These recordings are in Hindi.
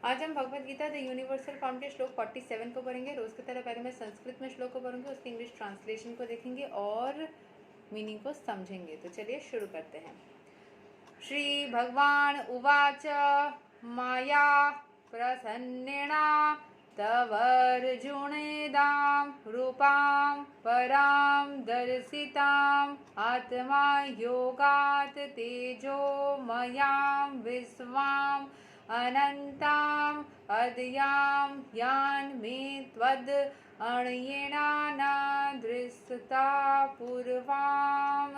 आज हम Bhagavad Gita the universal form के श्लोक 47 को पढ़ेंगे। रोज की तरह पहले मैं संस्कृत में श्लोक को पढ़ूंगी, उसके इंग्लिश ट्रांसलेशन को देखेंगे और मीनिंग को समझेंगे। तो चलिए शुरू करते हैं। श्री भगवान उवाच माया प्रसन्नेना तवर्जुनेदां रूपां परां दर्शिताम् आत्मा योगात् तेजोमयां विश्वाम् अनन्ताम् अद्यां यान् मे त्वद् अण्येना न दृष्टा पूर्वाम्।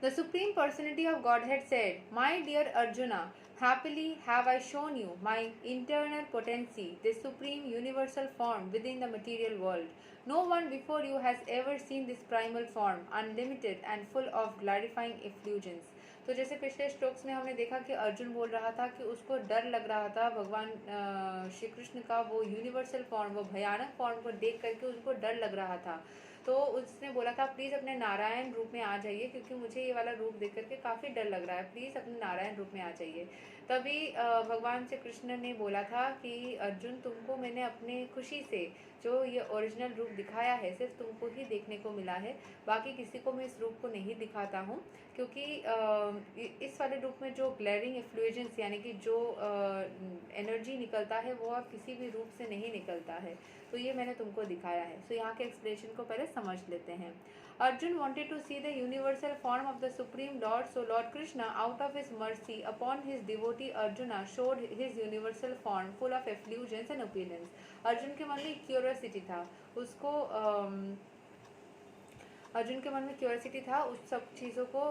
The Supreme Personality of Godhead said, "My dear Arjuna, happily have I shown you my internal potency, this supreme universal form within the material world. No one before you has ever seen this primal form, unlimited and full of glorifying effulgence." तो जैसे पिछले श्लोक्स में हमने देखा कि अर्जुन बोल रहा था कि उसको डर लग रहा था भगवान श्री कृष्ण का वो यूनिवर्सल फॉर्म, वो भयानक फॉर्म को देख करके उसको डर लग रहा था। तो उसने बोला था प्लीज़ अपने नारायण रूप में आ जाइए, क्योंकि मुझे ये वाला रूप देख करके काफ़ी डर लग रहा है, प्लीज़ अपने नारायण रूप में आ जाइए। तभी भगवान श्री कृष्ण ने बोला था कि अर्जुन, तुमको मैंने अपने खुशी से जो ये ओरिजिनल रूप दिखाया है सिर्फ तुमको ही देखने को मिला है, बाकी किसी को मैं इस रूप को नहीं दिखाता हूँ, क्योंकि इस वाले रूप में जो ग्लेरिंग इफ्लुएंस यानी कि जो एनर्जी निकलता है वो और किसी भी रूप से नहीं निकलता है, तो ये मैंने तुमको दिखाया है। सो यहाँ के एक्सप्लेनेशन को पहले समझ लेते हैं। Arjun wanted to see the universal form of the Supreme Lord, so Lord Krishna, out of his mercy upon his devotee Arjuna, showed his universal form full of effulgence and opulence. Arjun के मन में क्यूरियोसिटी था, उसको अर्जुन के मन में क्यूरियोसिटी था उस सब चीज़ों को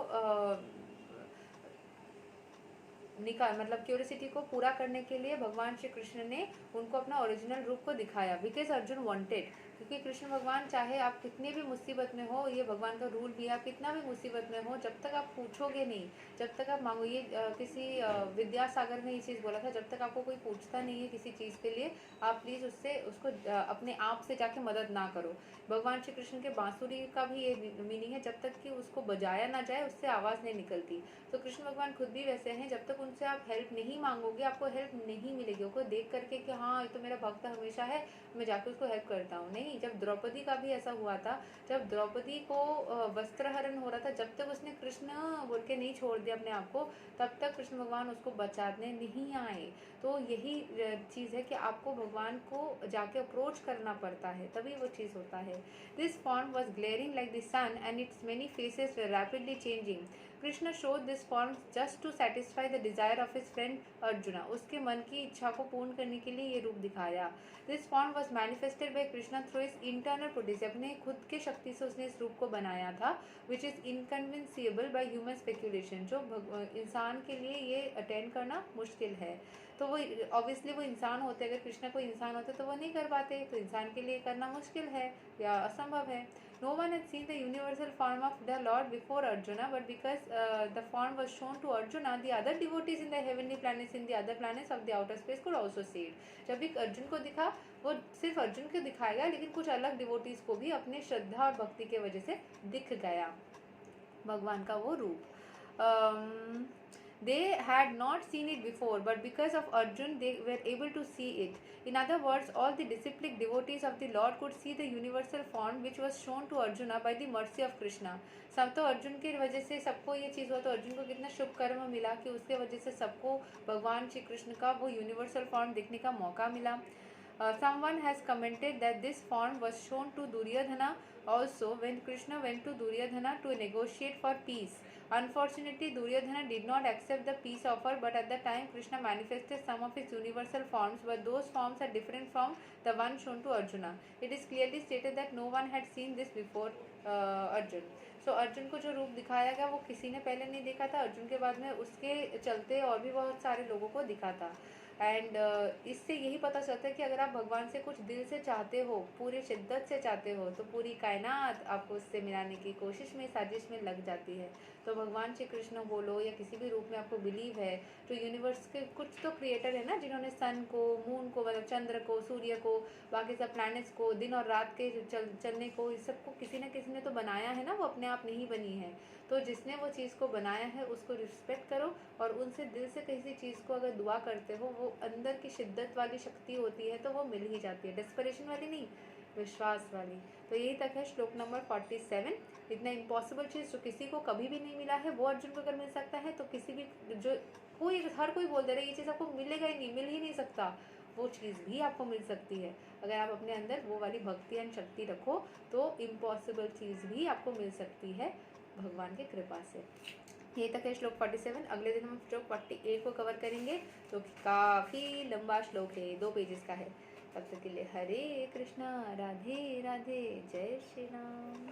मतलब क्यूरियोसिटी को पूरा करने के लिए भगवान श्री कृष्ण ने उनको अपना ओरिजिनल रूप को दिखाया। बिकॉज अर्जुन वांटेड, क्योंकि कृष्ण भगवान चाहे आप कितने भी मुसीबत में हो, ये भगवान का रूल भी है, आप कितना भी मुसीबत में हो, जब तक आप पूछोगे नहीं, जब तक आप मांगो, ये किसी विद्यासागर ने ये चीज़ बोला था, जब तक आपको कोई पूछता नहीं है किसी चीज़ के लिए, आप प्लीज़ उसको अपने आप से जाके मदद ना करो। भगवान श्री कृष्ण के बांसुरी का भी ये मीनिंग है, जब तक कि उसको बजाया ना जाए उससे आवाज़ नहीं निकलती। तो कृष्ण भगवान खुद भी वैसे हैं, जब तक उनसे आप हेल्प नहीं मांगोगे आपको हेल्प नहीं मिलेगी। उनको देख करके कि हाँ ये तो मेरा भक्त हमेशा है, मैं जाकर उसको हेल्प करता हूँ, नहीं। जब द्रौपदी का भी ऐसा हुआ था, जब द्रौपदी को वस्त्रहरण हो रहा था, जब तक उसने कृष्ण बोल के नहीं छोड़ दिया अपने आप को, तब तक कृष्ण भगवान उसको बचाने नहीं आए। तो यही चीज़ है कि आपको भगवान को जाके अप्रोच करना पड़ता है, तभी वो चीज़ होता है। This form was glaring like the sun and its many faces were rapidly changing. Krishna showed this form just to satisfy the desire of his friend arjuna. उसके मन की इच्छा को पूर्ण करने के लिए ये रूप दिखाया। This form was manifested by Krishna through his internal potency। अपने खुद के शक्ति से उसने इस रूप को बनाया था, which is inconceivable by human speculation। जो इंसान के लिए ये अटेंड करना मुश्किल है। तो वो ऑब्वियसली वो इंसान होते, अगर कृष्ण कोई इंसान होते तो वो नहीं कर पाते, तो इंसान के लिए करना मुश्किल है या असंभव है। No one had seen the universal form of the Lord before Arjuna, but because the form was shown to Arjuna, the other devotees in the heavenly planets, in the other planets of the outer space could also see it। जब भी अर्जुन को दिखा, वो सिर्फ अर्जुन को दिखाएगा, लेकिन कुछ अलग डिवोटीज को भी अपने श्रद्धा और भक्ति के वजह से दिख गया भगवान का वो रूप। They had not seen it before, but because of Arjun, they were able to see it. In other words, all the disciplic devotees of the Lord could see the universal form which was shown to Arjuna by the mercy of Krishna। सब तो अर्जुन की वजह से सबको ये चीज़ हुआ, तो अर्जुन को कितना शुभ कर्म मिला कि उसके वजह से सबको भगवान श्री कृष्ण का वो यूनिवर्सल फॉर्म देखने का मौका मिला। Someone has commented that this form was shown to Duryodhana also when Krishna went to Duryodhana to negotiate for peace. Unfortunately, Duryodhana did not accept the peace offer, but at the time Krishna manifested some of his universal forms, but those forms are different from the one shown to Arjuna. It is clearly stated that no one had seen this before Arjun। सो अर्जुन को जो रूप दिखाया गया वो किसी ने पहले नहीं देखा था, अर्जुन के बाद में उसके चलते और भी बहुत सारे लोगों को दिखा था। एंड इससे यही पता चलता है कि अगर आप भगवान से कुछ दिल से चाहते हो, पूरे शिद्दत से चाहते हो, तो पूरी कायनात आपको उससे मिलाने की कोशिश में, साजिश में लग जाती है। तो भगवान श्री कृष्ण बोलो या किसी भी रूप में आपको बिलीव है, तो यूनिवर्स के कुछ तो क्रिएटर है ना, जिन्होंने सन को, मून को, मतलब चंद्र को, सूर्य को, बाकी सब प्लैनेट्स को, दिन और रात के चलने को, इस सबको किसी न किसी ने तो बनाया है ना, वो अपने आप नहीं बनी है। तो जिसने वो चीज़ को बनाया है उसको रिस्पेक्ट करो, और उनसे दिल से किसी चीज़ को अगर दुआ करते हो, वो अंदर की शिद्दत वाली शक्ति होती है, तो वो मिल ही जाती है, डेस्परेशन वाली नहीं, विश्वास वाली। तो यही तक है श्लोक नंबर 47। इतना इम्पॉसिबल चीज़ जो किसी को कभी भी नहीं मिला है, वो अर्जुन को अगर मिल सकता है, तो किसी भी जो हर कोई बोल दे रहा है ये चीज़ आपको मिलेगा ही नहीं, मिल ही नहीं सकता, वो चीज़ भी आपको मिल सकती है। अगर आप अपने अंदर वो वाली भक्ति एंड शक्ति रखो, तो इम्पॉसिबल चीज़ भी आपको मिल सकती है भगवान की कृपा से। ये तक है श्लोक 47। अगले दिन हम श्लोक 48 को कवर करेंगे, जो कि काफ़ी लंबा श्लोक है, 2 पेजेस का है। तब तक के लिए हरे कृष्णा, राधे राधे, जय श्री राम।